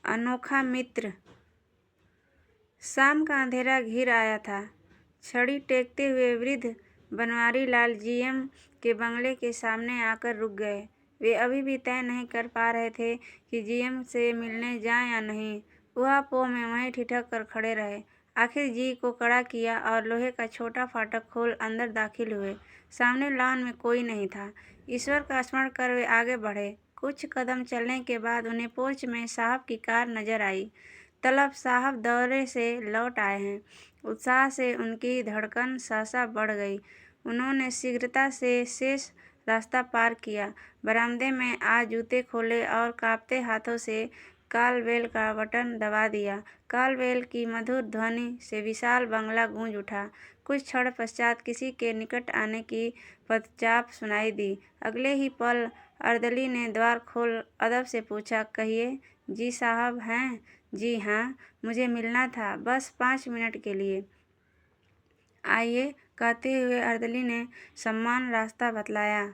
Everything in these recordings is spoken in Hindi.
अनोखा मित्र। शाम का अंधेरा घिर आया था। छड़ी टेकते हुए वृद्ध बनवारी लाल जीएम के बंगले के सामने आकर रुक गए। वे अभी भी तय नहीं कर पा रहे थे कि जीएम से मिलने जाएं या नहीं। ऊहापोह में वहीं ठिठक कर खड़े रहे। आखिर जी को कड़ा किया और लोहे का छोटा फाटक खोल अंदर दाखिल हुए। सामने लॉन में कोई नहीं था। ईश्वर का स्मरण कर वे आगे बढ़े। कुछ कदम चलने के बाद उन्हें पोर्च में साहब की कार नजर आई। तलब साहब दौरे से लौट आए हैं। उत्साह से उनकी धड़कन सहसा बढ़ गई। उन्होंने शीघ्रता से शेष रास्ता पार किया, बरामदे में आ जूते खोले और कांपते हाथों से कॉल बेल का बटन दबा दिया। कॉल बेल की मधुर ध्वनि से विशाल बंगला गूंज उठा। कुछ क्षण पश्चात किसी के निकट आने की पदचाप सुनाई दी। अगले ही पल अर्दली ने द्वार खोल अदब से पूछा, कहिए। जी साहब हैं? जी हाँ, मुझे मिलना था, बस 5 मिनट के लिए। आइए, कहते हुए अर्दली ने सम्मान रास्ता बतलाया।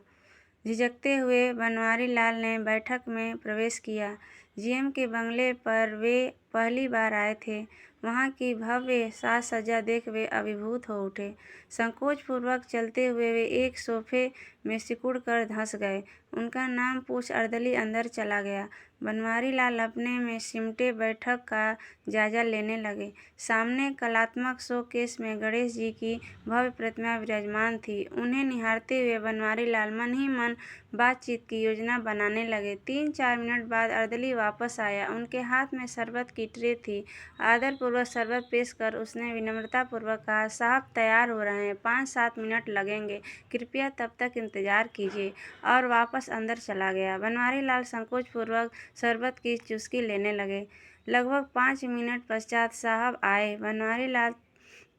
झिझकते हुए बनवारी लाल ने बैठक में प्रवेश किया। जीएम के बंगले पर वे पहली बार आए थे। वहाँ की भव्य साज सज्जा देख वे अभिभूत हो उठे। संकोच पूर्वक चलते हुए वे एक सोफे में सिकुड़ कर धंस गए। उनका नाम पूछ अर्दली अंदर चला गया। बनवारी लाल अपने में सिमटे बैठक का जायजा लेने लगे। सामने कलात्मक शोकेस में गणेश जी की भव्य प्रतिमा विराजमान थी। उन्हें निहारते हुए बनवारी लाल मन ही मन बातचीत की योजना बनाने लगे। 3-4 मिनट बाद अर्दली वापस आया। उनके हाथ में शरबत की ट्रे थी। आदरपूर्वक शरबत पेश कर उसने विनम्रतापूर्वक कहा, साहब तैयार हो रहे हैं, 5-7 मिनट लगेंगे, कृपया तब तक इंतजार कीजिए, और वापस अंदर चला गया। बनवारी लाल संकोचपूर्वक शरबत की चुस्की लेने लगे। लगभग 5 मिनट पश्चात साहब आए। बनवारी लाल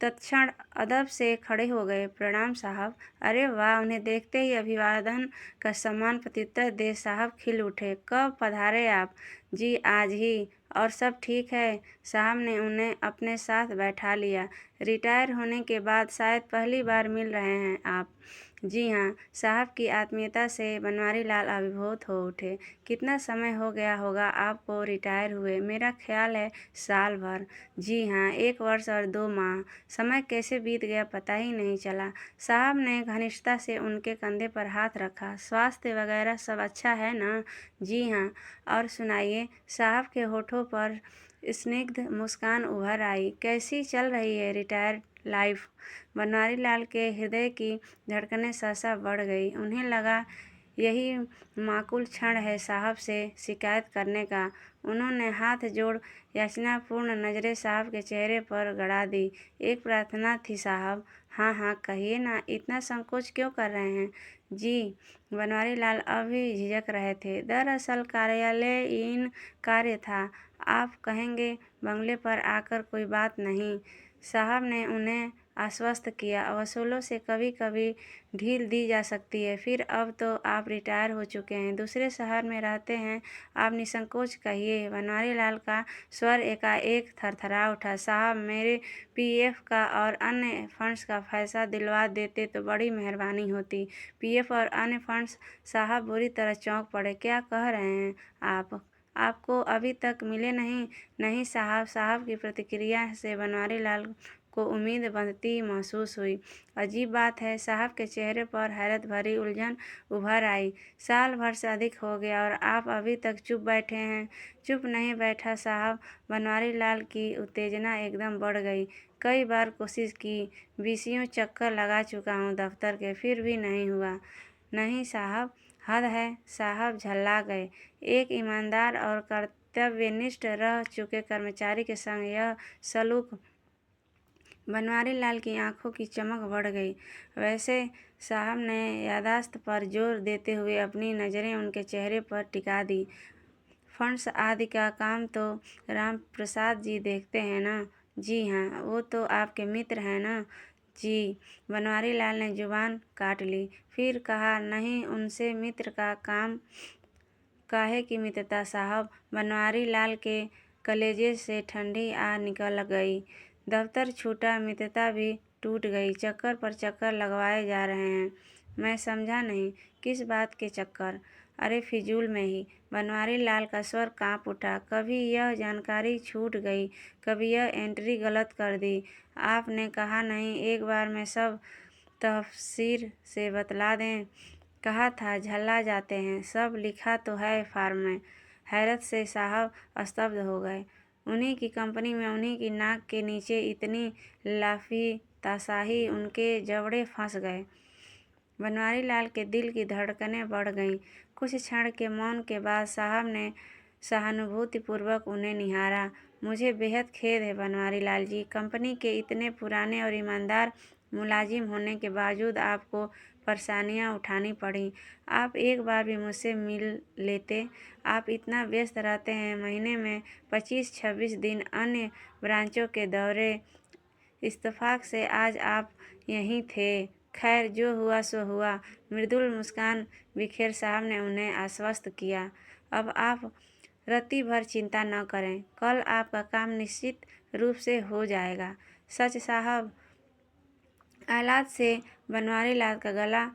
तत्क्षण अदब से खड़े हो गए। प्रणाम साहब। अरे वाह! उन्हें देखते ही अभिवादन का सम्मान प्रत्युत्तर दे साहब खिल उठे। कब पधारे आप? जी आज ही। और सब ठीक है? साहब ने उन्हें अपने साथ बैठा लिया। रिटायर होने के बाद शायद पहली बार मिल रहे हैं आप? जी हाँ। साहब की आत्मीयता से बनवारी लाल अभिभूत हो उठे। कितना समय हो गया होगा आपको रिटायर हुए? मेरा ख्याल है साल भर। जी हाँ, 1 वर्ष और 2 माह। समय कैसे बीत गया पता ही नहीं चला। साहब ने घनिष्ठता से उनके कंधे पर हाथ रखा। स्वास्थ्य वगैरह सब अच्छा है ना? जी हाँ। और सुनाइए। साहब के होठों पर स्निग्ध मुस्कान उभर आई। कैसी चल रही है रिटायर लाइफ? बनवारी लाल के हृदय की धड़कनें सहसा बढ़ गई। उन्हें लगा यही माकूल क्षण है साहब से शिकायत करने का। उन्होंने हाथ जोड़ याचनापूर्ण नजरें साहब के चेहरे पर गड़ा दी। एक प्रार्थना थी साहब। हाँ हाँ, कहिए ना, इतना संकोच क्यों कर रहे हैं? जी। बनवारी लाल अभी झिझक रहे थे। दरअसल कार्यालयीन कार्य था। आप कहेंगे बंगले पर आकर कोई बात नहीं। साहब ने उन्हें आश्वस्त किया। वसूलों से कभी कभी ढील दी जा सकती है। फिर अब तो आप रिटायर हो चुके हैं, दूसरे शहर में रहते हैं। आप निसंकोच कहिए। बनवारी लाल का स्वर एकाएक थरथरा उठा। साहब, मेरे पीएफ का और अन्य फंड्स का पैसा दिलवा देते तो बड़ी मेहरबानी होती। पीएफ और अन्य फंड्स? साहब बुरी तरह चौंक पड़े। क्या कह रहे हैं आप? आपको अभी तक मिले नहीं? नहीं साहब। साहब की प्रतिक्रिया से बनवारी लाल को उम्मीद बंधती महसूस हुई। अजीब बात है। साहब के चेहरे पर हैरत भरी उलझन उभर आई। साल भर से अधिक हो गया और आप अभी तक चुप बैठे हैं? चुप नहीं बैठा साहब। बनवारी लाल की उत्तेजना एकदम बढ़ गई। कई बार कोशिश की, 20 चक्कर लगा चुका हूँ दफ्तर के, फिर भी नहीं हुआ। नहीं साहब, हद है। साहब झल्ला गए। एक ईमानदार और कर्तव्यनिष्ठ रह चुके कर्मचारी के संग यह सलूक। बनवारी लाल की आंखों की चमक बढ़ गई। वैसे? साहब ने याददाश्त पर जोर देते हुए अपनी नज़रें उनके चेहरे पर टिका दी। फंड्स आदि का काम तो राम प्रसाद जी देखते हैं ना? जी हाँ। वो तो आपके मित्र हैं ना? जी। बनवारी लाल ने जुबान काट ली। फिर कहा, नहीं, उनसे मित्र का काम। काहे की मित्रता साहब? बनवारी लाल के कलेजे से ठंडी आ निकल गई। दफ्तर छूटा, मित्रता भी टूट गई। चक्कर पर चक्कर लगवाए जा रहे हैं। मैं समझा नहीं। किस बात के चक्कर? अरे फिजूल में ही। बनवारी लाल का स्वर कांप उठा। कभी यह जानकारी छूट गई, कभी यह एंट्री गलत कर दी। आपने कहा नहीं, एक बार में सब तफसीर से बतला दें। कहा था झल्ला जाते हैं, सब लिखा तो है फार्म में। हैरत से साहब स्तब्ध हो गए। उन्हीं की कंपनी में, उन्हीं की नाक के नीचे इतनी लाफी ताशाही, उनके जबड़े फंस गए। बनवारी लाल के दिल की धड़कनें बढ़ गईं। कुछ क्षण के मौन के बाद साहब ने सहानुभूतिपूर्वक उन्हें निहारा। मुझे बेहद खेद है बनवारी लाल जी, कंपनी के इतने पुराने और ईमानदार मुलाजिम होने के बावजूद आपको परेशानियां उठानी पड़ी। आप एक बार भी मुझसे मिल लेते। आप इतना व्यस्त रहते हैं, महीने में 25-26 दिन अन्य ब्रांचों के दौरे। इत्तेफाक से आज आप यहीं थे। खैर, जो हुआ सो हुआ। मृदुल मुस्कान बिखेर साहब ने उन्हें आश्वस्त किया। अब आप रत्ती भर चिंता न करें, कल आपका काम निश्चित रूप से हो जाएगा। सच साहब? आह्लाद से बनवारी लाल का गला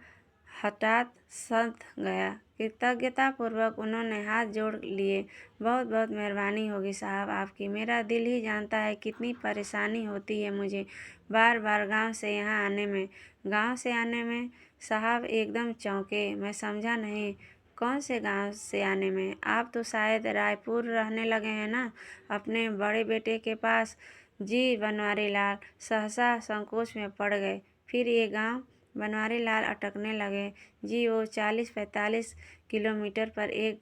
हठात सध गया। कृतज्ञतापूर्वक उन्होंने हाथ जोड़ लिए। बहुत बहुत मेहरबानी होगी साहब आपकी। मेरा दिल ही जानता है कितनी परेशानी होती है मुझे बार बार गांव से यहाँ आने में। गांव से आने में? साहब एकदम चौंके। मैं समझा नहीं, कौन से गांव से आने में? आप तो शायद रायपुर रहने लगे हैं ना, अपने बड़े बेटे के पास। जी। बनवारी लाल सहसा संकोच में पड़ गए। फिर ये गांव? बनवारी लाल अटकने लगे। जी, वो 40-45 किलोमीटर पर एक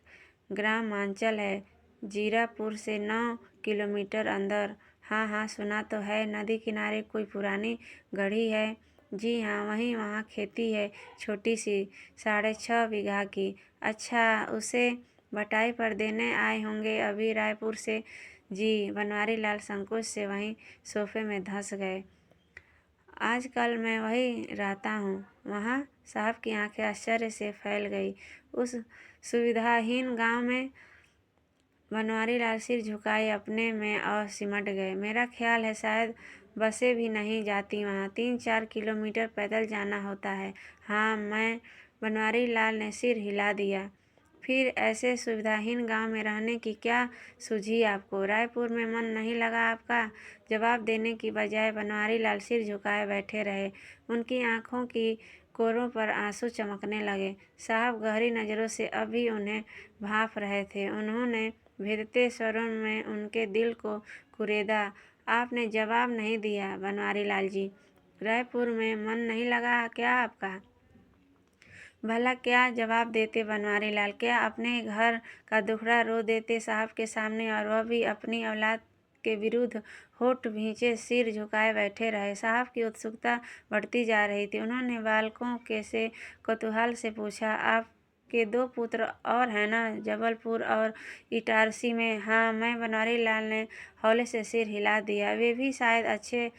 ग्रामांचल है, जीरापुर से 9 किलोमीटर अंदर। हाँ हाँ, सुना तो है। नदी किनारे कोई पुरानी गढ़ी है? जी हाँ, वहाँ खेती है, छोटी सी, 6.5 बीघा की। अच्छा, उसे बटाई पर देने आए होंगे अभी रायपुर से? जी। बनवारी लाल संकोच से वहीं सोफे में धंस गए। आजकल मैं वहीं रहता हूँ। वहाँ? साहब की आंखें आश्चर्य से फैल गई। उस सुविधाहीन गांव में? बनवारी लाल सिर झुकाए अपने में और सिमट गए। मेरा ख्याल है शायद बसें भी नहीं जाती वहाँ। 3-4 किलोमीटर पैदल जाना होता है। हाँ, मैं। बनवारी लाल ने सिर हिला दिया। फिर ऐसे सुविधाहीन गांव में रहने की क्या सूझी आपको? रायपुर में मन नहीं लगा आपका? जवाब देने की बजाय बनवारी लाल सिर झुकाए बैठे रहे। उनकी आंखों की कोरों पर आंसू चमकने लगे। साहब गहरी नज़रों से अब भी उन्हें भांप रहे थे। उन्होंने भेदते स्वरों में उनके दिल को कुरेदा। आपने जवाब नहीं दिया बनवारी लाल जी। रायपुर में मन नहीं लगा क्या आपका? भला क्या जवाब देते बनवारी लाल? क्या अपने घर का दुखड़ा रो देते साहब के सामने, और वह भी अपनी औलाद के विरुद्ध? होठ भींचे सिर झुकाए बैठे रहे। साहब की उत्सुकता बढ़ती जा रही थी। उन्होंने बालकों के से कौतूहल से पूछा, आपके 2 पुत्र और हैं ना, जबलपुर और इटारसी में? हाँ, मैं। बनवारी लाल ने हौले से सिर हिला दिया। वे भी शायद अच्छे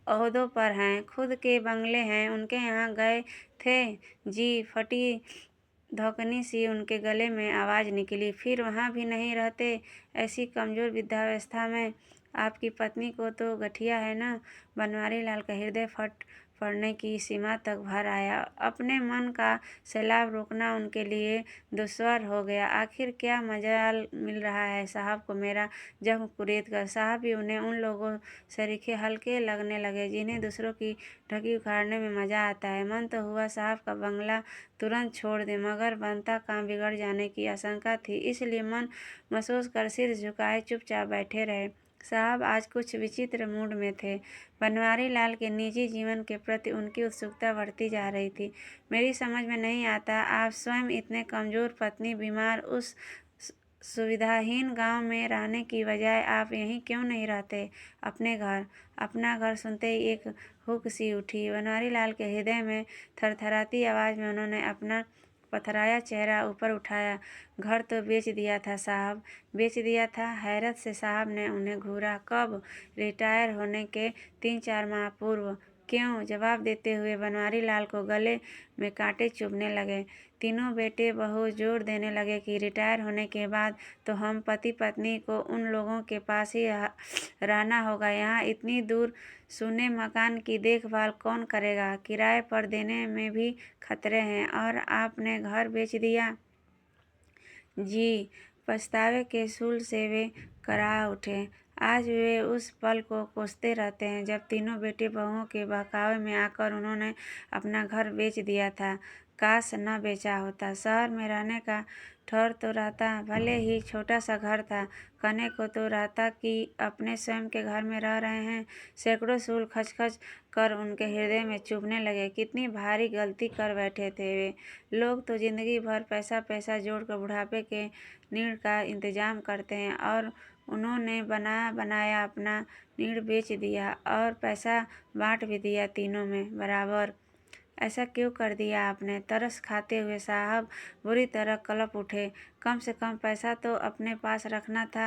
ओहदों पर हैं, खुद के बंगले हैं। उनके यहाँ गए थे? जी। फटी धौकनी सी उनके गले में आवाज़ निकली। फिर वहाँ भी नहीं रहते ऐसी कमज़ोर वृद्धावस्था में? आपकी पत्नी को तो गठिया है ना? बनवारी लाल का हृदय फट पड़ने की सीमा तक भर आया। अपने मन का सैलाब रोकना उनके लिए दुश्वार हो गया। आखिर क्या मजाल मिल रहा है साहब को मेरा जख्म कुरेद कर? साहब भी उन्हें उन लोगों सरीखे हल्के लगने लगे जिन्हें दूसरों की ढकी उखाड़ने में मज़ा आता है। मन तो हुआ साहब का बंगला तुरंत छोड़ दें, मगर बनता काम बिगड़ जाने की आशंका थी, इसलिए मन महसूस कर सिर झुकाए चुपचाप बैठे रहे। साहब आज कुछ विचित्र मूड में थे। बनवारी लाल के निजी जीवन के प्रति उनकी उत्सुकता बढ़ती जा रही थी। मेरी समझ में नहीं आता, आप स्वयं इतने कमज़ोर, पत्नी बीमार, उस सुविधाहीन गांव में रहने की बजाय आप यहीं क्यों नहीं रहते? अपने घर? अपना घर सुनते ही एक हुक सी उठी बनवारी लाल के हृदय में। थरथराती आवाज़ में उन्होंने अपना पथराया चेहरा ऊपर उठाया। घर तो बेच दिया था साहब। बेच दिया था? हैरत से साहब ने उन्हें घूरा। कब? रिटायर होने के 3-4 माह पूर्व। क्यों? जवाब देते हुए बनवारी लाल को गले में कांटे चुभने लगे। तीनों बेटे बहू जोर देने लगे कि रिटायर होने के बाद तो हम पति पत्नी को उन लोगों के पास ही रहना होगा। यहाँ इतनी दूर सूने मकान की देखभाल कौन करेगा? किराए पर देने में भी खतरे हैं, और आपने घर बेच दिया? जी। पछतावे के सूल से वे कराह उठे। आज वे उस पल को कोसते रहते हैं जब तीनों बेटे बहुओं के बहकावे में आकर उन्होंने अपना घर बेच दिया था। काश न बेचा होता। शहर में रहने का ठौर तो रहता, भले ही छोटा सा घर था। कहने को तो रहता कि अपने स्वयं के घर में रह रहे हैं। सैकड़ों सूल खच-खच कर उनके हृदय में चुभने लगे। कितनी भारी गलती कर बैठे थे वे। लोग तो जिंदगी भर पैसा पैसा जोड़कर बुढ़ापे के नीड़ का इंतजाम करते हैं, और उन्होंने बना बनाया अपना नीड़ बेच दिया और पैसा बांट भी दिया तीनों में बराबर। ऐसा क्यों कर दिया आपने? तरस खाते हुए साहब बुरी तरह कलप उठे। कम से कम पैसा तो अपने पास रखना था।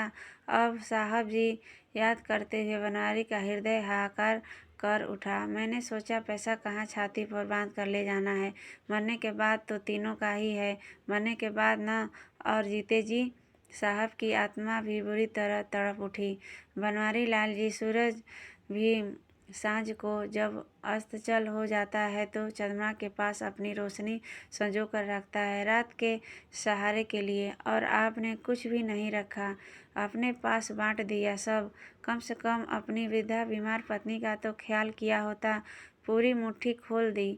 अब साहब जी याद करते हुए बनवारी का हृदय हाहाकार कर उठा। मैंने सोचा पैसा कहाँ छाती पर बांध कर ले जाना है। मरने के बाद तो तीनों का ही है, मरने के बाद न। और जीते जी? साहब की आत्मा भी बुरी तरह तड़प उठी। बनवारी लाल जी, सूरज भी सांझ को जब अस्ताचल हो जाता है तो चंद्रमा के पास अपनी रोशनी संजो कर रखता है रात के सहारे के लिए, और आपने कुछ भी नहीं रखा। अपने पास बांट दिया सब। कम से कम अपनी वृद्धा बीमार पत्नी का तो ख्याल किया होता। पूरी मुट्ठी खोल दी।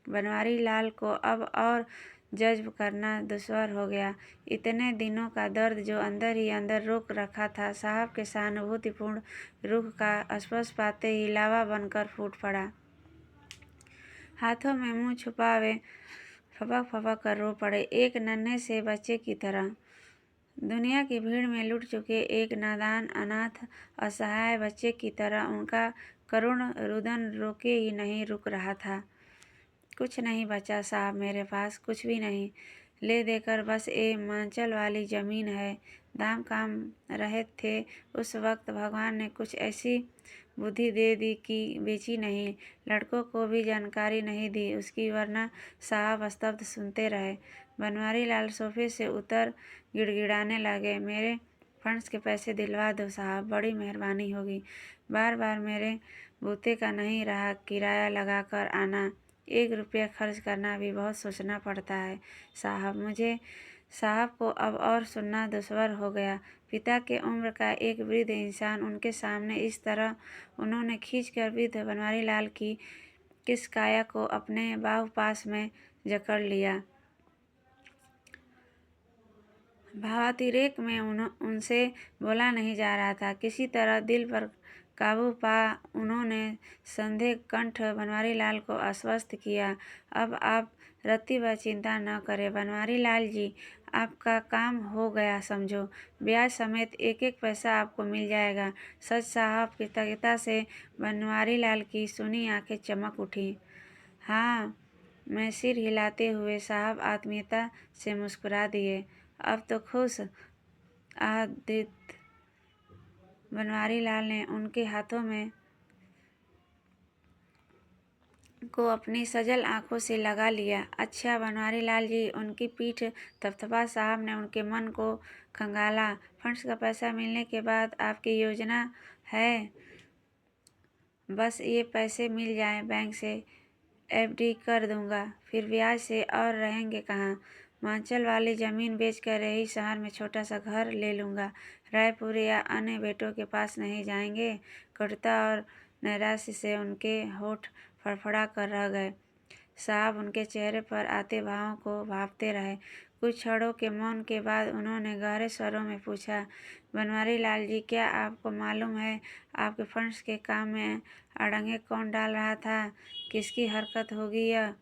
बनवारी लाल को अब और जज्ब करना दुश्वार हो गया। इतने दिनों का दर्द जो अंदर ही अंदर रोक रखा था, साहब के सहानुभूतिपूर्ण रुख का स्पर्श पाते ही लावा बनकर फूट पड़ा। हाथों में मुंह छुपावे फपक फपक कर रो पड़े, एक नन्हे से बच्चे की तरह। दुनिया की भीड़ में लुट चुके एक नादान, अनाथ, असहाय बच्चे की तरह उनका करुण रुदन रोके ही नहीं रुक रहा था। कुछ नहीं बचा साहब मेरे पास, कुछ भी नहीं। ले देकर बस ये मांचल वाली जमीन है। दाम काम रहे थे उस वक्त भगवान ने कुछ ऐसी बुद्धि दे दी कि बेची नहीं। लड़कों को भी जानकारी नहीं दी उसकी, वरना साहब स्तब्ध सुनते रहे। बनवारी लाल सोफे से उतर गिड़गिड़ाने लगे। मेरे फंड्स के पैसे दिलवा दो साहब, बड़ी मेहरबानी होगी। बार बार मेरे बूते का नहीं रहा किराया लगाकर आना। 1 रुपया खर्च करना भी बहुत सोचना पड़ता है साहब मुझे। साहब को अब और सुनना दुश्वार हो गया। पिता के उम्र का एक वृद्ध इंसान उनके सामने इस तरह। उन्होंने खींचकर वृद्ध बनवारी लाल की किस काया को अपने बाहुपाश में जकड़ लिया। भावातिरेक में उनसे बोला नहीं जा रहा था। किसी तरह दिल पर काबू पा उन्होंने संदेह कंठ बनवारी लाल को आश्वस्त किया। अब आप रत्ती भर चिंता न करें बनवारी लाल जी, आपका काम हो गया समझो। ब्याज समेत एक एक पैसा आपको मिल जाएगा। सच साहब, कृतज्ञता से बनवारी लाल की सुनी आंखें चमक उठी। हाँ, मैं सिर हिलाते हुए साहब आत्मीयता से मुस्कुरा दिए। अब तो खुश। आदित्य बनवारी लाल ने उनके हाथों में को अपनी सजल आंखों से लगा लिया। अच्छा बनवारी लाल जी, उनकी पीठ थपथपा साहब ने उनके मन को खंगाला। फंड्स का पैसा मिलने के बाद आपकी योजना है? बस ये पैसे मिल जाएं, बैंक से एफडी कर दूंगा, फिर ब्याज से, और रहेंगे कहाँ? मांचल वाली जमीन बेचकर यही शहर में छोटा सा घर ले लूँगा। रायपुर या अन्य बेटों के पास नहीं जाएंगे? कटुता और नैराश्य से उनके होठ फड़फड़ा कर रह गए। साहब उनके चेहरे पर आते भावों को भांपते रहे। कुछ क्षणों के मौन के बाद उन्होंने गहरे स्वरों में पूछा, बनवारी लाल जी, क्या आपको मालूम है आपके फंड्स के काम में अड़ंगे कौन डाल रहा था? किसकी हरकत होगी यह?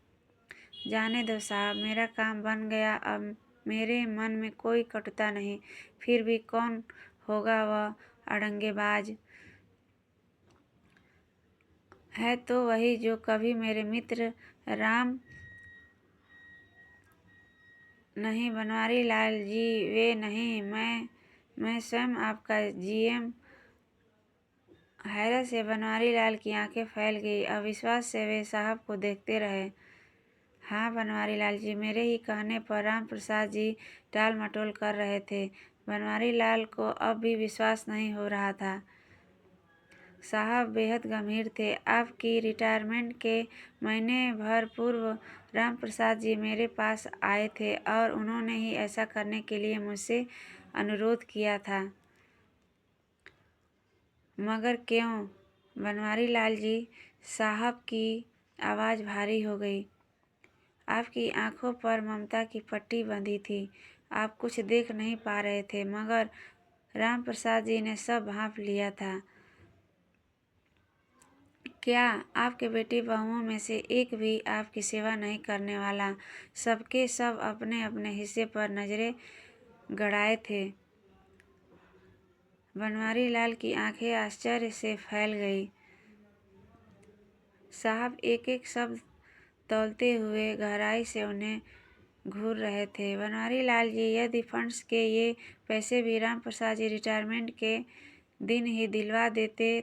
जाने दो साहब, मेरा काम बन गया। अब मेरे मन में कोई कटुता नहीं। फिर भी कौन होगा वह अड़ंगेबाज? है तो वही जो कभी मेरे मित्र राम। नहीं बनवारी लाल जी, वे नहीं, मैं स्वयं आपका जीएम। हैरत से बनवारी लाल की आंखें फैल गई। अविश्वास से वे साहब को देखते रहे। हाँ बनवारी लाल जी, मेरे ही कहने पर राम प्रसाद जी टाल मटोल कर रहे थे। बनवारी लाल को अब भी विश्वास नहीं हो रहा था। साहब बेहद गंभीर थे। आपकी रिटायरमेंट के महीने भर पूर्व राम प्रसाद जी मेरे पास आए थे और उन्होंने ही ऐसा करने के लिए मुझसे अनुरोध किया था। मगर क्यों? बनवारी लाल जी साहब की आवाज़ भारी हो गई। आपकी आंखों पर ममता की पट्टी बंधी थी। आप कुछ देख नहीं पा रहे थे, मगर राम प्रसाद जी ने सब भांप लिया था। क्या आपके बेटी बहुओं में से एक भी आपकी सेवा नहीं करने वाला? सबके सब अपने अपने हिस्से पर नजरें गड़ाए थे। बनवारी लाल की आंखें आश्चर्य से फैल गई। साहब एक एक शब्द तौलते हुए गहराई से उन्हें घूर रहे थे। बनवारी लाल जी, यदि फंड्स के ये पैसे भी राम प्रसाद जी रिटायरमेंट के दिन ही दिलवा देते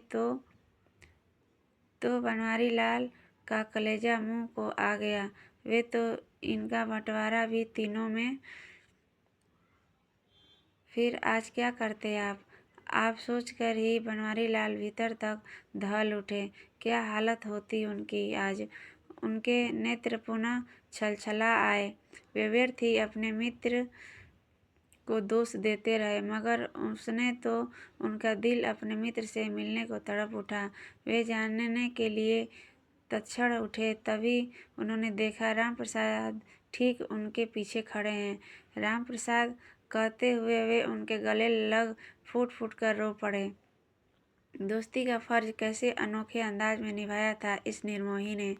तो बनवारी लाल का कलेजा मुंह को आ गया। वे तो इनका बंटवारा भी तीनों में। फिर आज क्या करते आप सोचकर ही बनवारी लाल भीतर तक दहल उठे। क्या हालत होती उनकी आज। उनके नेत्र पुनः छलछला आए। वे व्यर्थ ही अपने मित्र को दोष देते रहे, मगर उसने तो उनका दिल अपने मित्र से मिलने को तड़प उठा। वे जानने के लिए तत्क्षण उठे, तभी उन्होंने देखा राम प्रसाद ठीक उनके पीछे खड़े हैं। राम प्रसाद कहते हुए वे उनके गले लग फूट फूट कर रो पड़े। दोस्ती का फर्ज कैसे अनोखे अंदाज में निभाया था इस निर्मोही ने।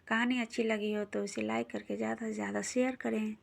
कहानी अच्छी लगी हो तो इसे लाइक करके ज़्यादा से ज़्यादा शेयर करें।